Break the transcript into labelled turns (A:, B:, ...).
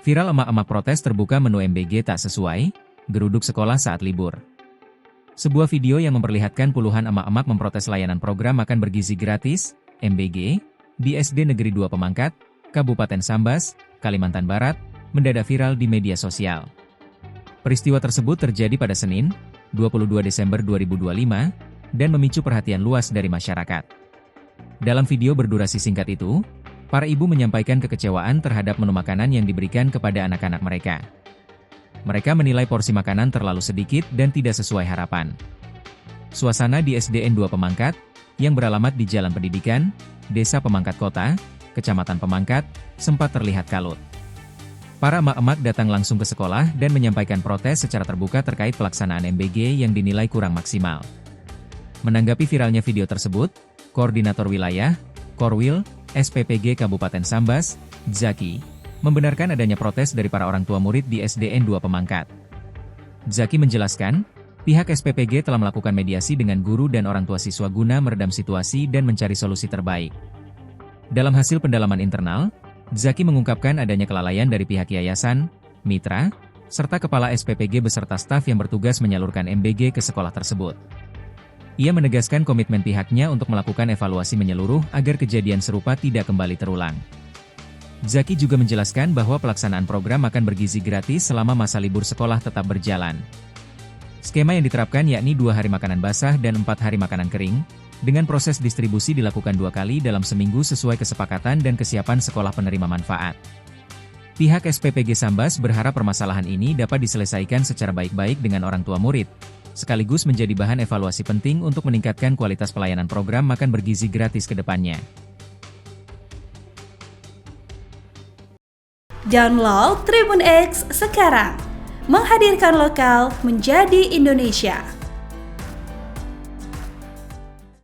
A: Viral emak-emak protes terbuka menu MBG tak sesuai, geruduk sekolah saat libur. Sebuah video yang memperlihatkan puluhan emak-emak memprotes layanan program makan bergizi gratis, MBG, di SD Negeri 2 Pemangkat, Kabupaten Sambas, Kalimantan Barat, mendadak viral di media sosial. Peristiwa tersebut terjadi pada Senin, 22 Desember 2025, dan memicu perhatian luas dari masyarakat. Dalam video berdurasi singkat itu, para ibu menyampaikan kekecewaan terhadap menu makanan yang diberikan kepada anak-anak mereka. Mereka menilai porsi makanan terlalu sedikit dan tidak sesuai harapan. Suasana di SDN 2 Pemangkat, yang beralamat di Jalan Pendidikan, Desa Pemangkat Kota, Kecamatan Pemangkat, sempat terlihat kalut. Para emak-emak datang langsung ke sekolah dan menyampaikan protes secara terbuka terkait pelaksanaan MBG yang dinilai kurang maksimal. Menanggapi viralnya video tersebut, Koordinator Wilayah, Korwil, SPPG Kabupaten Sambas, Zaki, membenarkan adanya protes dari para orang tua murid di SDN 2 Pemangkat. Zaki menjelaskan, pihak SPPG telah melakukan mediasi dengan guru dan orang tua siswa guna meredam situasi dan mencari solusi terbaik. Dalam hasil pendalaman internal, Zaki mengungkapkan adanya kelalaian dari pihak yayasan, mitra, serta kepala SPPG beserta staf yang bertugas menyalurkan MBG ke sekolah tersebut. Ia menegaskan komitmen pihaknya untuk melakukan evaluasi menyeluruh agar kejadian serupa tidak kembali terulang. Zaki juga menjelaskan bahwa pelaksanaan program makan bergizi gratis selama masa libur sekolah tetap berjalan. Skema yang diterapkan yakni 2 hari makanan basah dan 4 hari makanan kering, dengan proses distribusi dilakukan 2 kali dalam seminggu sesuai kesepakatan dan kesiapan sekolah penerima manfaat. Pihak SPPG Sambas berharap permasalahan ini dapat diselesaikan secara baik-baik dengan orang tua murid, sekaligus menjadi bahan evaluasi penting untuk meningkatkan kualitas pelayanan program makan bergizi gratis ke depannya.
B: Download Tribun X sekarang, menghadirkan lokal menjadi Indonesia.